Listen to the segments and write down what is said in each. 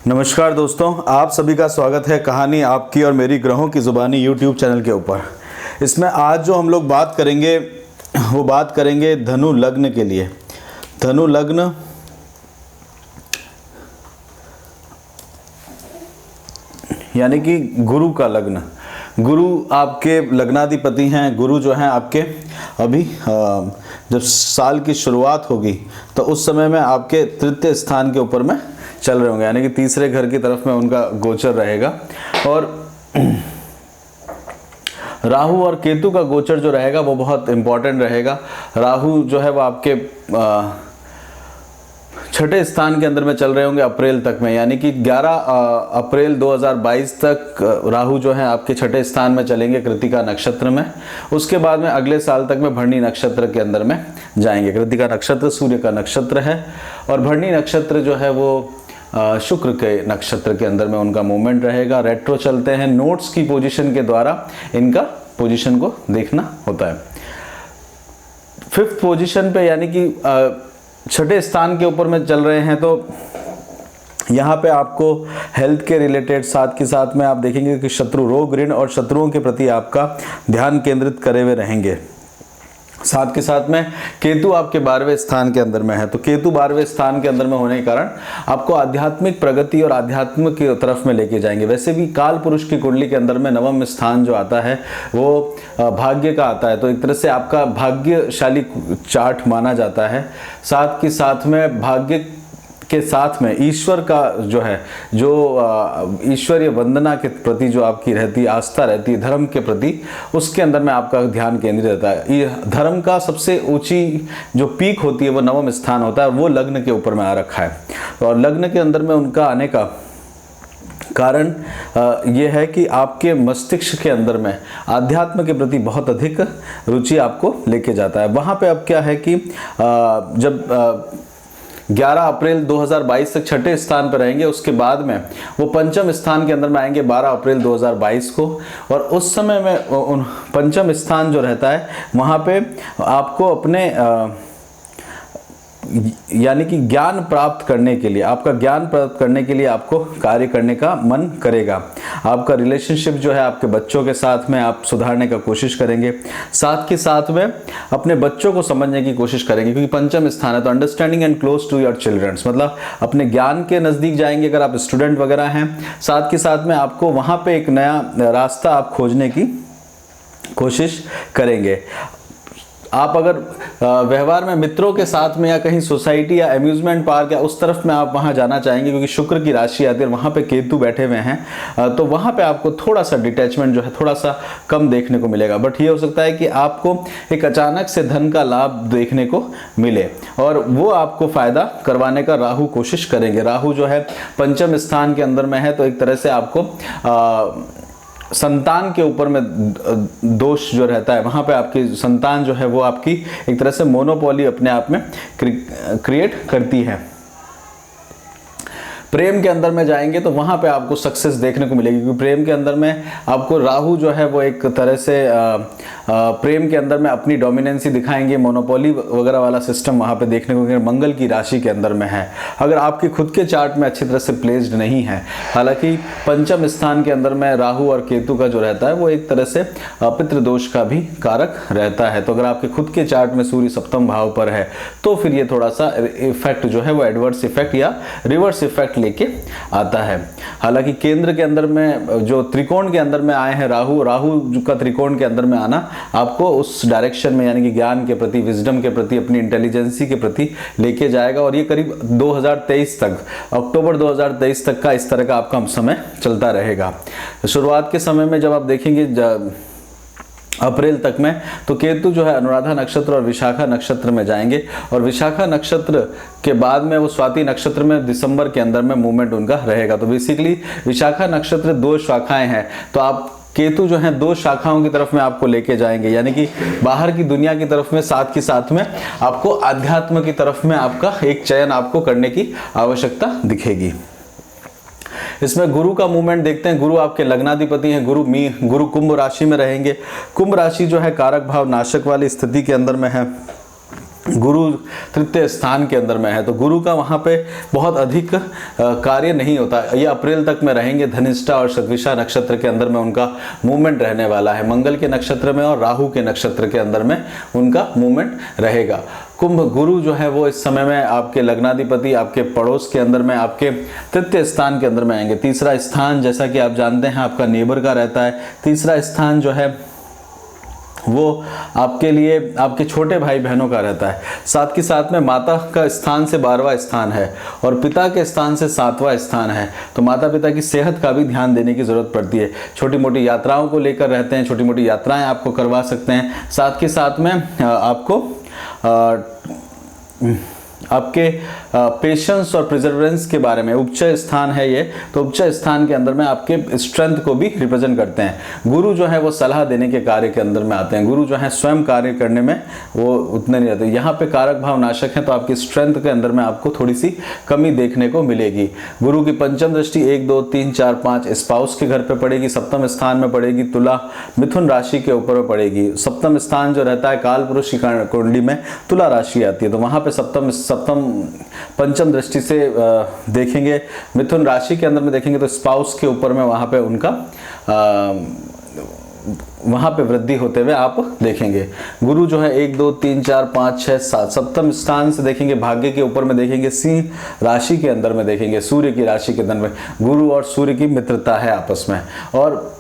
नमस्कार दोस्तों, आप सभी का स्वागत है कहानी आपकी और मेरी ग्रहों की ज़ुबानी यूट्यूब चैनल के ऊपर। इसमें आज जो हम लोग बात करेंगे वो बात करेंगे धनु लग्न के लिए। धनु लग्न यानी कि गुरु का लग्न। गुरु आपके लग्नाधिपति हैं। गुरु जो हैं आपके अभी जब साल की शुरुआत होगी तो उस समय में आपके तृतीय स्थान के ऊपर में चल रहे होंगे, यानी कि तीसरे घर की तरफ में उनका गोचर रहेगा। और राहु और केतु का गोचर जो रहेगा वो बहुत इंपॉर्टेंट रहेगा। राहु जो है वो आपके छठे स्थान के अंदर में चल रहे होंगे अप्रैल तक में, यानी कि 11 अप्रैल 2022 तक राहु जो है आपके छठे स्थान में चलेंगे कृतिका नक्षत्र में। उसके बाद में अगले साल तक में भरणी नक्षत्र के अंदर में जाएंगे। कृतिका नक्षत्र सूर्य का नक्षत्र है और भरणी नक्षत्र जो है वो शुक्र के नक्षत्र के अंदर में उनका मूवमेंट रहेगा। रेट्रो चलते हैं। नोट्स की पोजीशन के द्वारा इनका पोजीशन को देखना होता है। फिफ्थ पोजीशन पे यानी कि छठे स्थान के ऊपर में चल रहे हैं, तो यहाँ पे आपको हेल्थ के रिलेटेड साथ के साथ में आप देखेंगे कि शत्रु रोग ऋण और शत्रुओं के प्रति आपका ध्यान केंद्रित करे हुए रहेंगे। साथ के साथ में केतु आपके 12वें स्थान के अंदर में है, तो केतु 12वें स्थान के अंदर में होने के कारण आपको आध्यात्मिक प्रगति और आध्यात्म की तरफ में लेके जाएंगे। वैसे भी काल पुरुष की कुंडली के अंदर में 9वां स्थान जो आता है वो भाग्य का आता है, तो एक तरह से आपका भाग्यशाली चार्ट माना जाता है। साथ के साथ में भाग्य के साथ में ईश्वर का जो है, जो ईश्वरीय वंदना के प्रति जो आपकी रहती आस्था रहती है, धर्म के प्रति, उसके अंदर में आपका ध्यान केंद्रित रहता है। ये धर्म का सबसे ऊंची जो पीक होती है वो 9वां स्थान होता है, वो लग्न के ऊपर में आ रखा है। और लग्न के अंदर में उनका आने का कारण ये है कि आपके मस्तिष्क के अंदर में आध्यात्म के प्रति बहुत अधिक रुचि आपको लेके जाता है। वहाँ पे अब क्या है कि जब 11 अप्रैल 2022 तक छठे स्थान पर रहेंगे, उसके बाद में वो पंचम स्थान के अंदर में आएंगे 12 अप्रैल 2022 को। और उस समय में उन पंचम स्थान जो रहता है वहाँ पे आपको अपने यानी कि ज्ञान प्राप्त करने के लिए, आपका ज्ञान प्राप्त करने के लिए आपको कार्य करने का मन करेगा। आपका रिलेशनशिप जो है आपके बच्चों के साथ में आप सुधारने का कोशिश करेंगे। साथ के साथ में अपने बच्चों को समझने की कोशिश करेंगे, क्योंकि पंचम स्थान है तो understanding and close to your childrens, मतलब अपने ज्ञान के नज़दीक जाएंगे अगर आप स्टूडेंट वगैरह हैं। साथ के साथ में आपको वहाँ पे एक नया रास्ता आप खोजने की कोशिश करेंगे। आप अगर व्यवहार में मित्रों के साथ में या कहीं सोसाइटी या एम्यूजमेंट पार्क या उस तरफ में आप वहाँ जाना चाहेंगे, क्योंकि शुक्र की राशि आती है और वहाँ पे केतु बैठे हुए हैं, तो वहाँ पे आपको थोड़ा सा डिटैचमेंट जो है थोड़ा सा कम देखने को मिलेगा। बट ये हो सकता है कि आपको एक अचानक से धन का लाभ देखने को मिले और वो आपको फ़ायदा करवाने का राहु कोशिश करेंगे। राहु जो है पंचम स्थान के अंदर में है, तो एक तरह से आपको संतान के ऊपर में दोष जो रहता है, वहाँ पे आपकी संतान जो है वो आपकी एक तरह से मोनोपोली अपने आप में क्रिएट करती है। प्रेम के अंदर में जाएंगे तो वहाँ पे आपको सक्सेस देखने को मिलेगी, क्योंकि प्रेम के अंदर में आपको राहु जो है वो एक तरह से प्रेम के अंदर में अपनी डोमिनेंसी दिखाएंगे। मोनोपोली वगैरह वाला सिस्टम वहाँ पे देखने को मिलेगा। मंगल की राशि के अंदर में है, अगर आपके खुद के चार्ट में अच्छी तरह से प्लेस्ड नहीं है। हालांकि पंचम स्थान के अंदर में राहु और केतु का जो रहता है वो एक तरह से पितृदोष का भी कारक रहता है, तो अगर आपके खुद के चार्ट में सूर्य सप्तम भाव पर है तो फिर ये थोड़ा सा इफेक्ट जो है वो एडवर्स इफेक्ट या रिवर्स इफेक्ट लेके आता है। हालांकि केंद्र के अंदर में जो त्रिकोण के अंदर में आए हैं राहु का त्रिकोण के अंदर में आना आपको उस डायरेक्शन में, यानी कि ज्ञान के प्रति, विजडम के प्रति, अपनी इंटेलिजेंसी के प्रति लेके जाएगा। और ये करीब 2023 तक, अक्टूबर 2023 तक का इस तरह का आपका समय चलता रहेगा। शुरुआत के समय में जब आप देखेंगे अप्रैल तक में, तो केतु जो है अनुराधा नक्षत्र और विशाखा नक्षत्र में जाएंगे और विशाखा नक्षत्र के बाद में वो स्वाति नक्षत्र में दिसंबर के अंदर में मूवमेंट उनका रहेगा। तो बेसिकली विशाखा नक्षत्र 2 शाखाएं हैं, तो आप केतु जो है 2 शाखाओं की तरफ में आपको लेके जाएंगे, यानी कि बाहर की दुनिया की तरफ में, साथ के साथ में आपको अध्यात्म की तरफ में आपका एक चयन आपको करने की आवश्यकता दिखेगी। इसमें गुरु का मूवमेंट देखते हैं। गुरु आपके लग्नाधिपति हैं। गुरु कुंभ राशि में रहेंगे। कुंभ राशि जो है कारक भाव नाशक वाली स्थिति के अंदर में है। गुरु तृतीय स्थान के अंदर में है, तो गुरु का वहाँ पे बहुत अधिक कार्य नहीं होता। ये अप्रैल तक में रहेंगे। धनिष्ठा और शतभिषा नक्षत्र के अंदर में उनका मूवमेंट रहने वाला है। मंगल के नक्षत्र में और राहु के नक्षत्र के अंदर में उनका मूवमेंट रहेगा। कुंभ गुरु जो है वो इस समय में आपके लग्नाधिपति आपके पड़ोस के अंदर में आपके तृतीय स्थान के अंदर में आएंगे। तीसरा स्थान जैसा कि आप जानते हैं आपका नेबर का रहता है। तीसरा स्थान जो है वो आपके लिए आपके छोटे भाई बहनों का रहता है। साथ के साथ में माता का स्थान से 12वां स्थान है और पिता के स्थान से 7वां स्थान है। तो माता पिता की सेहत का भी ध्यान देने की ज़रूरत पड़ती है। छोटी मोटी यात्राओं को लेकर रहते हैं, छोटी मोटी यात्राएं आपको करवा सकते हैं। साथ के साथ में आपके पेशेंस और प्रिजर्वेंस के बारे में, उपचय स्थान है ये, तो उपचय स्थान के अंदर में आपके स्ट्रेंथ को भी रिप्रेजेंट करते हैं। गुरु जो है वो सलाह देने के कार्य के अंदर में आते हैं। गुरु जो है स्वयं कार्य करने में वो उतने नहीं रहते। यहाँ पे कारक भाव नाशक है, तो आपकी स्ट्रेंथ के अंदर में आपको थोड़ी सी कमी देखने को मिलेगी। गुरु की पंचम दृष्टि 1 2 3 4 5 स्पाउस के घर पे पड़ेगी। सप्तम स्थान में पड़ेगी, तुला मिथुन राशि के ऊपर पड़ेगी। सप्तम स्थान जो रहता है काल पुरुष की कुंडली में तुला राशि आती है, तो वहाँ पे सप्तम पंचम दृष्टि से देखेंगे मिथुन राशि के अंदर में देखेंगे तो स्पाउस के ऊपर में वहाँ पे उनका वहाँ पे वृद्धि होते हुए आप देखेंगे। गुरु जो है 1 2 3 4 5 6 7 सप्तम स्थान से देखेंगे, भाग्य के ऊपर में देखेंगे, सिंह राशि के अंदर में देखेंगे, सूर्य की राशि के अंदर में गुरु और सूर्य की मित्रता है आपस में। और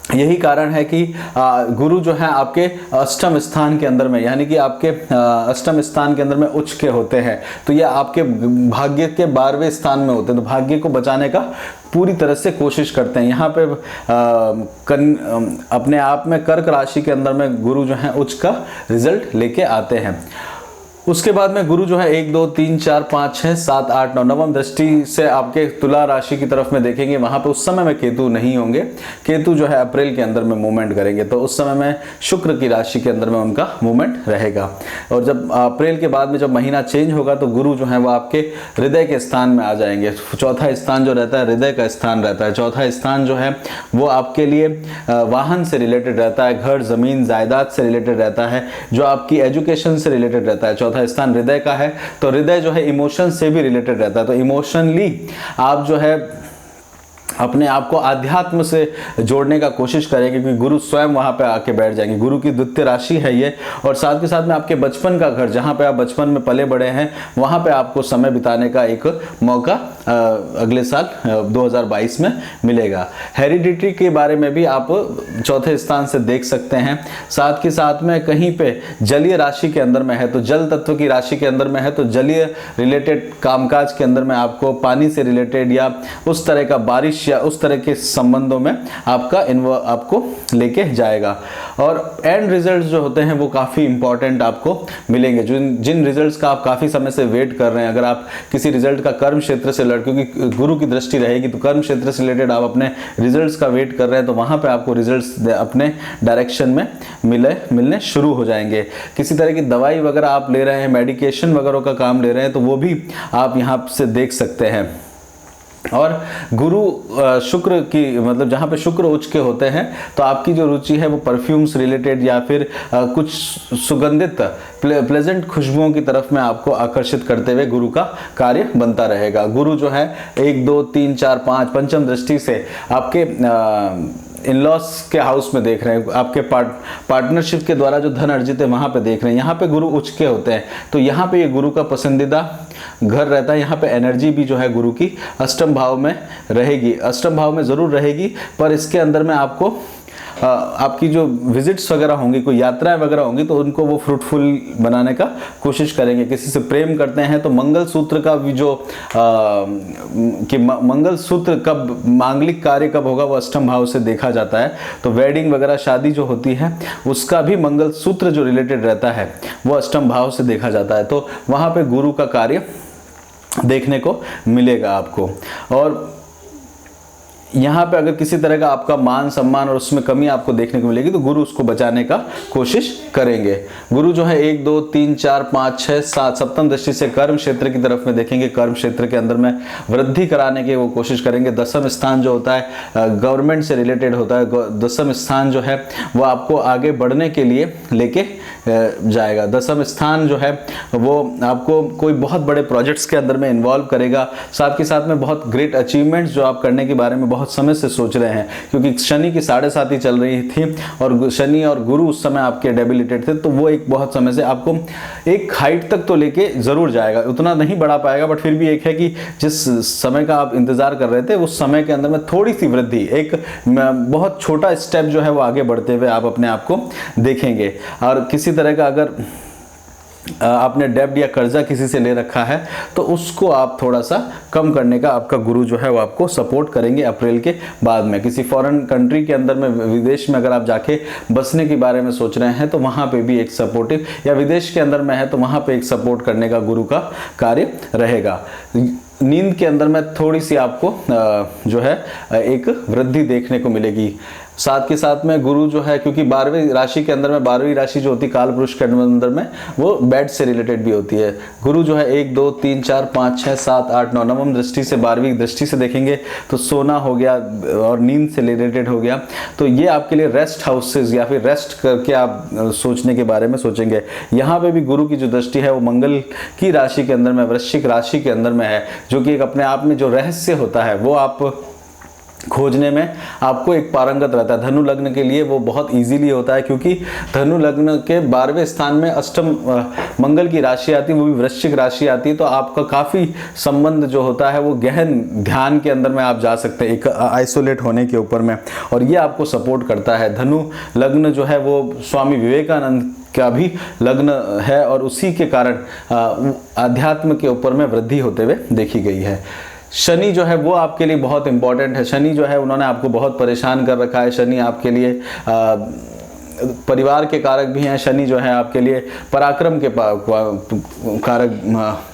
यही कारण है कि गुरु जो है आपके अष्टम स्थान के अंदर में, यानी कि आपके अष्टम स्थान के अंदर में उच्च के होते हैं, तो ये आपके भाग्य के 12वें स्थान में होते हैं। तो भाग्य को बचाने का पूरी तरह से कोशिश करते हैं। यहाँ पे अपने आप में कर्क राशि के अंदर में गुरु जो है उच्च का रिजल्ट लेके आते हैं। उसके बाद में गुरु जो है 1 2 3 4 5 6 7 8 9 नवम दृष्टि से आपके तुला राशि की तरफ में देखेंगे। वहां पे उस समय में केतु नहीं होंगे। केतु जो है अप्रैल के अंदर में मूवमेंट करेंगे, तो उस समय में शुक्र की राशि के अंदर में उनका मूवमेंट रहेगा। और जब अप्रैल के बाद में जब महीना चेंज होगा तो गुरु जो है वो आपके हृदय के स्थान में आ जाएंगे। चौथा स्थान जो रहता है हृदय का स्थान रहता है। चौथा स्थान जो है वो आपके लिए वाहन से रिलेटेड रहता है, घर जमीन जायदाद से रिलेटेड रहता है, जो आपकी एजुकेशन से रिलेटेड रहता है। चौथा स्थान हृदय का है, तो हृदय जो है इमोशन से भी रिलेटेड रहता है। तो इमोशनली आप जो है अपने आप को आध्यात्म से जोड़ने का कोशिश करेंगे, क्योंकि गुरु स्वयं वहां पे आके बैठ जाएंगे। गुरु की द्वितीय राशि है ये, और साथ के साथ में आपके बचपन का घर, जहां पे आप बचपन में पले बड़े हैं, वहां पे आपको समय बिताने का एक मौका अगले साल 2022 में मिलेगा। हेरिडिटी के बारे में भी आप चौथे स्थान से देख सकते हैं। साथ के साथ में कहीं पे जलीय राशि के अंदर में है, तो जल तत्व की राशि के अंदर में है, तो जलीय रिलेटेड कामकाज के अंदर में आपको पानी से रिलेटेड या उस तरह का बारिश या उस तरह के संबंधों में आपको लेके जाएगा। और एंड रिजल्ट्स जो होते हैं वो काफ़ी इंपॉर्टेंट आपको मिलेंगे। जिन रिजल्ट्स का आप काफ़ी समय से वेट कर रहे हैं, अगर आप किसी रिजल्ट का कर्म क्षेत्र से क्योंकि गुरु की दृष्टि रहेगी, तो कर्म क्षेत्र से रिलेटेड आप अपने रिजल्ट्स का वेट कर रहे हैं, तो वहाँ पे आपको रिजल्ट्स अपने डायरेक्शन में मिलने शुरू हो जाएंगे। किसी तरह की दवाई वगैरह आप ले रहे हैं, मेडिकेशन वगैरह का काम ले रहे हैं, तो वो भी आप यहाँ से देख सकते हैं। और गुरु शुक्र की मतलब जहाँ पे शुक्र उच्च के होते हैं, तो आपकी जो रुचि है वो परफ्यूम्स रिलेटेड या फिर कुछ सुगंधित प्लेजेंट खुशबुओं की तरफ में आपको आकर्षित करते हुए गुरु का कार्य बनता रहेगा। गुरु जो है 1 2 3 4 5 पंचम दृष्टि से आपके इन-लॉज के हाउस में देख रहे हैं, आपके पार्टनरशिप के द्वारा जो धन अर्जित है वहाँ पे देख रहे हैं। यहाँ पे गुरु उच्च के होते हैं, तो यहाँ पे ये गुरु का पसंदीदा घर रहता है। यहाँ पे एनर्जी भी जो है गुरु की अष्टम भाव में रहेगी, अष्टम भाव में ज़रूर रहेगी, पर इसके अंदर में आपको आपकी जो विजिट्स वगैरह होंगी, कोई यात्राएं वगैरह होंगी, तो उनको वो फ्रूटफुल बनाने का कोशिश करेंगे। किसी से प्रेम करते हैं तो मंगलसूत्र का भी जो कि मंगलसूत्र कब, मांगलिक कार्य कब होगा, वो अष्टम भाव से देखा जाता है। तो वेडिंग वगैरह शादी जो होती है उसका भी मंगलसूत्र जो रिलेटेड रहता है वो अष्टम भाव से देखा जाता है। तो वहाँ पे गुरु का कार्य देखने को मिलेगा आपको। और यहाँ पे अगर किसी तरह का आपका मान सम्मान और उसमें कमी आपको देखने को मिलेगी, तो गुरु उसको बचाने का कोशिश करेंगे। गुरु जो है 1 2 3 4 5 6 7 सप्तम दृष्टि से कर्म क्षेत्र की तरफ में देखेंगे। कर्म क्षेत्र के अंदर में वृद्धि कराने की वो कोशिश करेंगे। दसम स्थान जो होता है गवर्नमेंट से रिलेटेड होता है। दसम स्थान जो है वो आपको आगे बढ़ने के लिए लेके जाएगा। दसम स्थान जो है वो आपको कोई बहुत बड़े प्रोजेक्ट्स के अंदर में इन्वॉल्व करेगा। साथ के साथ में बहुत ग्रेट अचीवमेंट्स जो आप करने के बारे में बहुत समय से सोच रहे हैं, क्योंकि शनि की 7.5 चल रही थी और शनि और गुरु उस समय आपके डेबिलिटेड थे, तो वो एक बहुत समय से आपको एक हाइट तक तो लेके जरूर जाएगा। उतना नहीं बढ़ा पाएगा, बट फिर भी एक है कि जिस समय का आप इंतजार कर रहे थे उस समय के अंदर में थोड़ी सी वृद्धि, एक बहुत छोटा स्टेप जो है वो आगे बढ़ते हुए आप अपने आप को देखेंगे। और किसी तरह का अगर आपने डेब्ट या कर्जा किसी से ले रखा है तो उसको आप थोड़ा सा कम करने का आपका गुरु जो है वो आपको सपोर्ट करेंगे अप्रैल के बाद में। किसी फॉरेन कंट्री के अंदर में, विदेश में अगर आप जाके बसने के बारे में सोच रहे हैं तो वहाँ पे भी एक सपोर्टिव, या विदेश के अंदर में है तो वहाँ पे एक सपोर्ट करने का गुरु का कार्य रहेगा। नींद के अंदर में थोड़ी सी आपको जो है एक वृद्धि देखने को मिलेगी। साथ के साथ में गुरु जो है, क्योंकि 12वीं राशि के अंदर में, 12वीं राशि जो होती है काल पुरुष के अंदर में, वो बेड से रिलेटेड भी होती है। गुरु जो है 1 2 3 4 5 6 7 8 9 नवम दृष्टि से 12वीं दृष्टि से देखेंगे तो सोना हो गया और नींद से रिलेटेड हो गया। तो ये आपके लिए रेस्ट हाउसेज या फिर रेस्ट करके आप सोचने के बारे में सोचेंगे। यहाँ पे भी गुरु की जो दृष्टि है वो मंगल की राशि के अंदर में, वृश्चिक राशि के अंदर में है, जो कि एक अपने आप में जो रहस्य होता है वो आप खोजने में आपको एक पारंगत रहता है। धनु लग्न के लिए वो बहुत इजीली होता है, क्योंकि धनु लग्न के 12वें स्थान में अष्टम मंगल की राशि आती है, वो भी वृश्चिक राशि आती है, तो आपका काफ़ी संबंध जो होता है वो गहन ध्यान के अंदर में आप जा सकते हैं, एक आइसोलेट होने के ऊपर में, और ये आपको सपोर्ट करता है। धनु लग्न जो है वो स्वामी विवेकानंद का भी लग्न है और उसी के कारण आध्यात्म के ऊपर में वृद्धि होते हुए देखी गई है। शनि जो है वो आपके लिए बहुत इंपॉर्टेंट है। शनि जो है उन्होंने आपको बहुत परेशान कर रखा है। शनि आपके लिए परिवार के कारक भी हैं। शनि जो है आपके लिए पराक्रम के कारक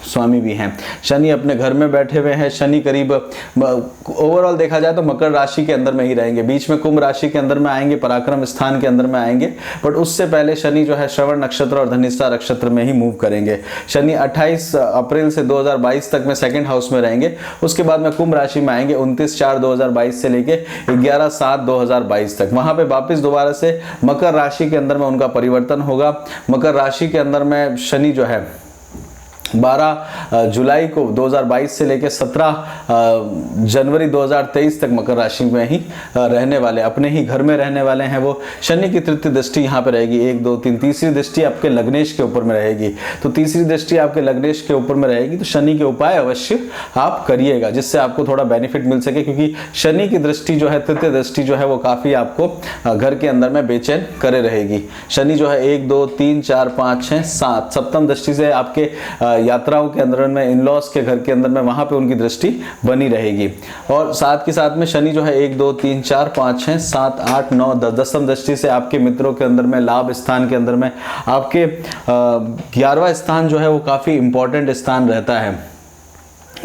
स्वामी भी हैं। शनि अपने घर में बैठे हुए हैं। शनि करीब ओवरऑल देखा जाए तो मकर राशि के अंदर में ही रहेंगे, बीच में कुंभ राशि के अंदर में आएंगे, पराक्रम स्थान के अंदर में आएंगे, बट उससे पहले शनि जो है श्रवण नक्षत्र और धनिष्ठा नक्षत्र में ही मूव करेंगे। शनि 28 अप्रैल से 2022 तक में सेकंड हाउस में रहेंगे, उसके बाद में कुंभ राशि में आएंगे 29/4/2022 से लेके 11/7/2022 तक। वहां पे वापस दोबारा से मकर राशि के अंदर में उनका परिवर्तन होगा। मकर राशि के अंदर में शनि जो है 12 जुलाई को 2022 से लेकर 17 जनवरी 2023 तक मकर राशि में ही रहने वाले, अपने ही घर में रहने वाले हैं वो। शनि की तृतीय दृष्टि यहाँ पे रहेगी 1 2 3, तीसरी दृष्टि आपके लग्नेश के ऊपर में रहेगी। तो तीसरी दृष्टि आपके लग्नेश के ऊपर में रहेगी, तो शनि के उपाय अवश्य आप करिएगा जिससे आपको थोड़ा बेनिफिट मिल सके, क्योंकि शनि की दृष्टि जो है, तृतीय दृष्टि जो है वो काफ़ी आपको घर के अंदर में बेचैन करे रहेगी। शनि जो है 1 2 3 4 5 6 7 सप्तम दृष्टि से आपके यात्राओं के अंदर में, इन-लॉज के घर के अंदर में, वहां पे उनकी दृष्टि बनी रहेगी। और साथ के साथ में शनि जो है 1 2 3 4 5 6 7 8 9 10 दसम दृष्टि से आपके मित्रों के अंदर में, लाभ स्थान के अंदर में, आपके 11वां स्थान जो है वो काफी इंपॉर्टेंट स्थान रहता है।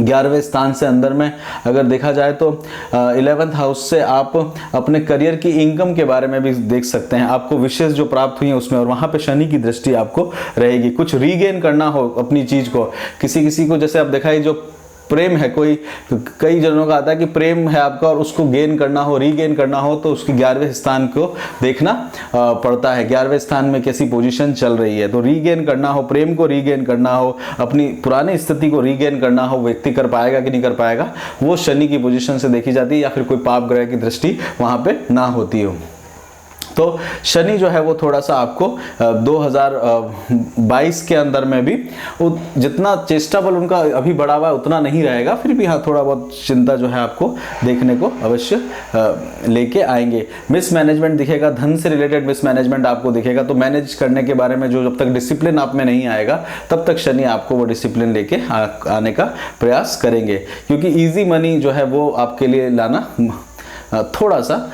11वें स्थान से अंदर में अगर देखा जाए तो 11th हाउस से आप अपने करियर की इनकम के बारे में भी देख सकते हैं, आपको विशेष जो प्राप्त हुई है उसमें, और वहां पे शनि की दृष्टि आपको रहेगी। कुछ रीगेन करना हो अपनी चीज को, किसी को जैसे आप दिखाई जो प्रेम है, कई जनों का आता है कि प्रेम है आपका और उसको गेन करना हो, रीगेन करना हो, तो उसकी 11वें स्थान को देखना पड़ता है। 11वें स्थान में कैसी पोजीशन चल रही है, तो रीगेन करना हो, प्रेम को रीगेन करना हो, अपनी पुरानी स्थिति को रीगेन करना हो, व्यक्ति कर पाएगा कि नहीं कर पाएगा, वो शनि की पोजीशन से देखी जाती है, या फिर कोई पाप ग्रह की दृष्टि वहां पे ना होती हो। तो शनि जो है वो थोड़ा सा आपको 2022 के अंदर में भी जितना चेष्टा बल उनका अभी बढ़ा हुआ है उतना नहीं रहेगा, फिर भी हाँ थोड़ा बहुत चिंता जो है आपको देखने को अवश्य लेके आएंगे। मिस मैनेजमेंट दिखेगा, धन से रिलेटेड मिस मैनेजमेंट आपको दिखेगा, तो मैनेज करने के बारे में जो जब तक डिसिप्लिन आप में नहीं आएगा तब तक शनि आपको वो डिसिप्लिन लेके आने का प्रयास करेंगे, क्योंकि ईजी मनी जो है वो आपके लिए लाना थोड़ा सा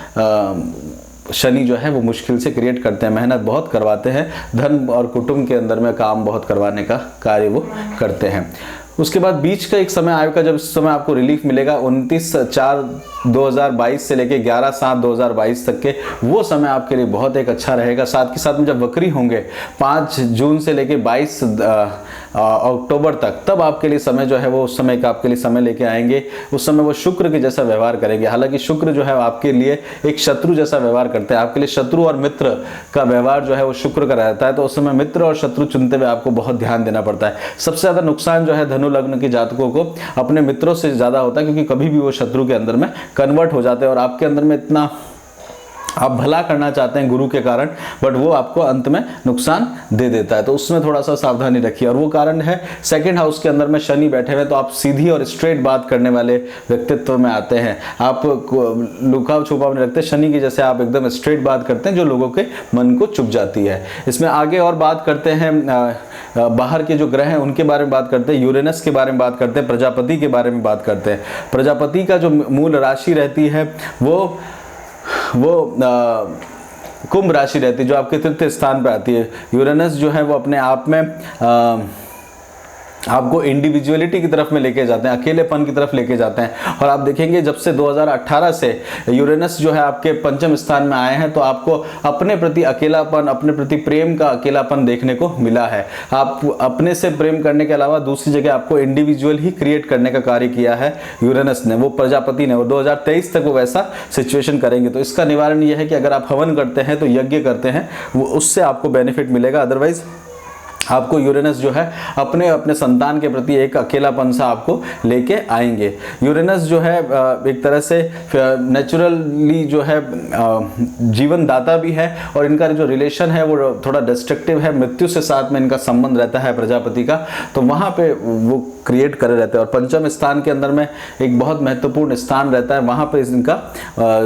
शनि जो है वो मुश्किल से क्रिएट करते हैं, मेहनत बहुत करवाते हैं, धन और कुटुंब के अंदर में काम बहुत करवाने का कार्य वो करते हैं। उसके बाद बीच का एक समय आएगा जब इस समय आपको रिलीफ मिलेगा 29/4/2022 से लेके 11/7/2022 तक के, वो समय आपके लिए बहुत एक अच्छा रहेगा। साथ के साथ में जब वक्री होंगे 5 जून से लेके 22 अक्टूबर तक, तब आपके लिए समय जो है वो उस समय का आपके लिए समय लेके आएंगे। उस समय वो शुक्र के जैसा व्यवहार करेंगे। हालांकि शुक्र जो है आपके लिए एक शत्रु जैसा व्यवहार करते हैं, आपके लिए शत्रु और मित्र का व्यवहार जो है वो शुक्र का रहता है। तो उस समय मित्र और शत्रु चुनते हुए आपको बहुत ध्यान देना पड़ता है। सबसे ज्यादा नुकसान जो है धनु लग्न के जातकों को अपने मित्रों से ज्यादा होता है, क्योंकि कभी भी वो शत्रु के अंदर में कन्वर्ट हो जाते हैं और आपके अंदर में इतना आप भला करना चाहते हैं गुरु के कारण, बट वो आपको अंत में नुकसान दे देता है। तो उसमें थोड़ा सा सावधानी रखिए। और वो कारण है सेकंड हाउस के अंदर में शनि बैठे हुए, तो आप सीधी और स्ट्रेट बात करने वाले व्यक्तित्व में आते हैं। आप लुकाव छुपाव नहीं रखते, शनि की जैसे आप एकदम स्ट्रेट बात करते हैं जो लोगों के मन को चुभ जाती है। इसमें आगे और बात करते हैं, बाहर के जो ग्रह हैं उनके बारे में बात करते हैं, यूरेनस के बारे में बात करते हैं, प्रजापति के बारे में बात करते हैं। प्रजापति का जो मूल राशि रहती है वो कुंभ राशि रहती है, जो आपके तृतीय स्थान पर आती है। यूरेनस जो है वो अपने आप में आपको इंडिविजुअलिटी की तरफ में लेके जाते हैं, अकेलेपन की तरफ लेके जाते हैं। और आप देखेंगे जब से 2018 से यूरेनस जो है आपके पंचम स्थान में आए हैं, तो आपको अपने प्रति अकेलापन, अपने प्रति प्रेम का अकेलापन देखने को मिला है। आप अपने से प्रेम करने के अलावा दूसरी जगह आपको इंडिविजुअल ही क्रिएट करने का कार्य किया है यूरेनस ने, वो प्रजापति ने। वो 2023 तक वो वैसा सिचुएशन करेंगे। तो इसका निवारण ये है कि अगर आप हवन करते हैं तो यज्ञ करते हैं, वो उससे आपको बेनिफिट मिलेगा। अदरवाइज आपको यूरेनस जो है अपने अपने संतान के प्रति एक अकेलापन सा आपको लेके आएंगे। यूरेनस जो है एक तरह से नेचुरली जो है जीवन दाता भी है, और इनका जो रिलेशन है वो थोड़ा डिस्ट्रक्टिव है, मृत्यु से साथ में इनका संबंध रहता है प्रजापति का, तो वहाँ पे वो क्रिएट करे रहते हैं। और पंचम स्थान के अंदर में एक बहुत महत्वपूर्ण स्थान रहता है, वहाँ पे इनका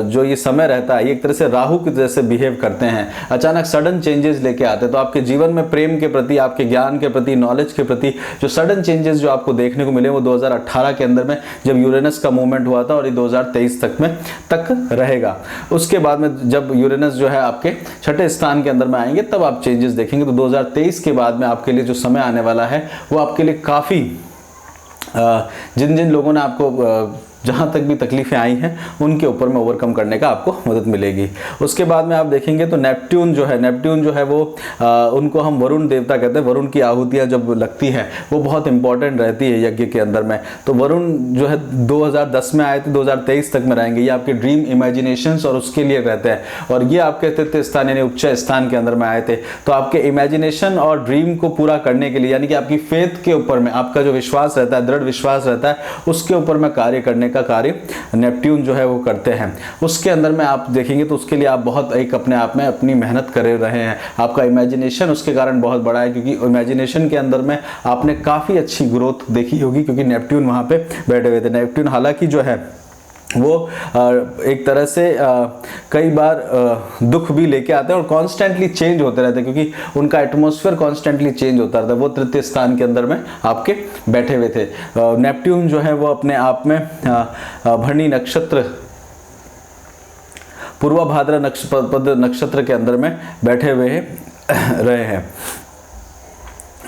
जो ये समय रहता है, ये एक तरह से राहु की तरह से बिहेव करते हैं, अचानक सडन चेंजेस लेके आते हैं। तो आपके जीवन में प्रेम के प्रति, आपके ज्ञान के प्रति, नॉलेज के प्रति जो सडन चेंजेस जो आपको देखने को मिले, वो 2018 के अंदर में जब यूरेनस का मूवमेंट हुआ था, और ये 2023 तक रहेगा। उसके बाद में जब यूरेनस जो है आपके छठे स्थान के अंदर में आएंगे, तब आप चेंजेस देखेंगे। तो 2023 के बाद में आपके लिए जो समय आने वाला है वो आपके लिए काफ़ी जिन जिन लोगों ने आपको जहाँ तक भी तकलीफें आई हैं उनके ऊपर में ओवरकम करने का आपको मदद मिलेगी। उसके बाद में आप देखेंगे तो नेपट्यून जो है वो उनको हम वरुण देवता कहते हैं। वरुण की आहुतियाँ जब लगती हैं वो बहुत इंपॉर्टेंट रहती है यज्ञ के अंदर में। तो वरुण जो है 2010 में आए थे, 2023 तक में रहेंगे। ये आपके ड्रीम इमेजिनेशंस और उसके लिए रहते हैं, और ये आपके तृतीय स्थान यानी उच्च स्थान के अंदर में आए थे। तो आपके इमेजिनेशन और ड्रीम को पूरा करने के लिए, यानी कि आपकी फेथ के ऊपर में आपका जो विश्वास रहता है, दृढ़ विश्वास रहता है, उसके ऊपर में कार्य करने का कार्य नेपट्यून जो है वो करते हैं। उसके अंदर में आप देखेंगे तो उसके लिए आप बहुत एक अपने आप में अपनी मेहनत कर रहे हैं। आपका इमेजिनेशन उसके कारण बहुत बड़ा है, क्योंकि इमेजिनेशन के अंदर में आपने काफ़ी अच्छी ग्रोथ देखी होगी, क्योंकि नेपट्यून वहाँ पे बैठे हुए थे। नेपट्यून हालांकि जो है वो एक तरह से कई बार दुख भी लेके आते हैं और कॉन्स्टेंटली चेंज होते रहते हैं, क्योंकि उनका एटमॉस्फेयर कॉन्स्टेंटली चेंज होता रहता है। वो तृतीय स्थान के अंदर में आपके बैठे हुए थे। नेपट्यून जो है वो अपने आप में भरणी नक्षत्र, पूर्वाभाद्रा नक्षत्र के अंदर में बैठे हुए रहे हैं,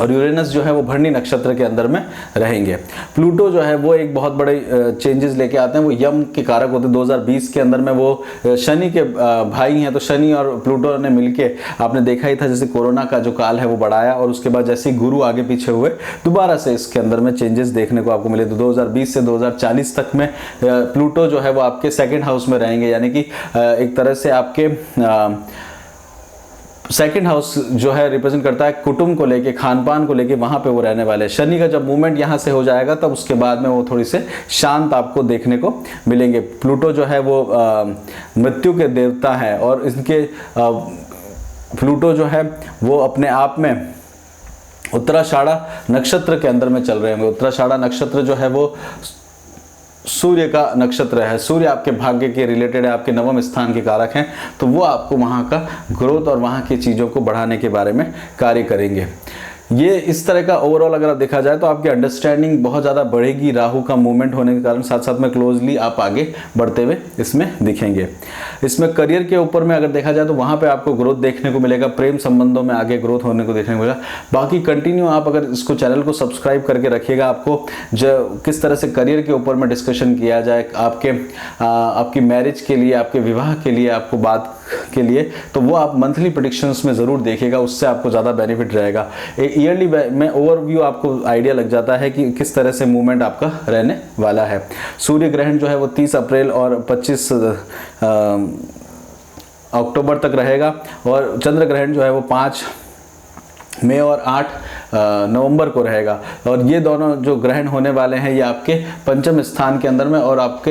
और यूरेनस जो है वो भरणी नक्षत्र के अंदर में रहेंगे। प्लूटो जो है वो एक बहुत बड़े चेंजेस लेके आते हैं। वो यम के कारक होते हैं। 2020 के अंदर में वो शनि के भाई हैं, तो शनि और प्लूटो ने मिलके, आपने देखा ही था जैसे कोरोना का जो काल है वो बढ़ाया, और उसके बाद जैसे ही गुरु आगे पीछे हुए दोबारा से इसके अंदर में चेंजेस देखने को आपको मिले। तो 2020 से 2040 तक में प्लूटो जो है वो आपके सेकेंड हाउस में रहेंगे, यानी कि एक तरह से आपके सेकंड हाउस जो है रिप्रेजेंट करता है कुटुंब को लेके, खान पान को लेके, वहां पे वो रहने वाले हैं। शनि का जब मूवमेंट यहां से हो जाएगा तब उसके बाद में वो थोड़ी से शांत आपको देखने को मिलेंगे। प्लूटो जो है वो मृत्यु के देवता है, और इनके प्लूटो जो है वो अपने आप में उत्तराषाढ़ा नक्षत्र के अंदर में चल रहे होंगे। उत्तराषाढ़ा नक्षत्र जो है वो सूर्य का नक्षत्र है। सूर्य आपके भाग्य के रिलेटेड है, आपके नवम स्थान के कारक हैं, तो वो आपको वहाँ का ग्रोथ और वहाँ की चीज़ों को बढ़ाने के बारे में कार्य करेंगे। ये इस तरह का ओवरऑल अगर आप देखा जाए तो आपकी अंडरस्टैंडिंग बहुत ज़्यादा बढ़ेगी राहु का मूवमेंट होने के कारण। साथ साथ में क्लोजली आप आगे बढ़ते हुए इसमें दिखेंगे। इसमें करियर के ऊपर में अगर देखा जाए तो वहाँ पे आपको ग्रोथ देखने को मिलेगा, प्रेम संबंधों में आगे ग्रोथ होने को देखने को मिलेगा। बाकी कंटिन्यू आप अगर इसको चैनल को सब्सक्राइब करके रखिएगा, आपको जो किस तरह से करियर के ऊपर में डिस्कशन किया जाए, आपकी मैरिज के लिए, आपके विवाह के लिए आपको बात के लिए, तो वो आप मंथली प्रेडिक्शंस में ज़रूर देखिएगा, उससे आपको ज़्यादा बेनिफिट रहेगा। ईयरली में ओवरव्यू आपको आइडिया लग जाता है कि किस तरह से मूवमेंट आपका रहने वाला है। सूर्य ग्रहण जो है वो 30 अप्रैल और 25 अक्टूबर तक रहेगा, और चंद्र ग्रहण जो है वो 5 मई और 8 नवंबर को रहेगा। और ये दोनों जो ग्रहण होने वाले हैं ये आपके पंचम स्थान के अंदर में और आपके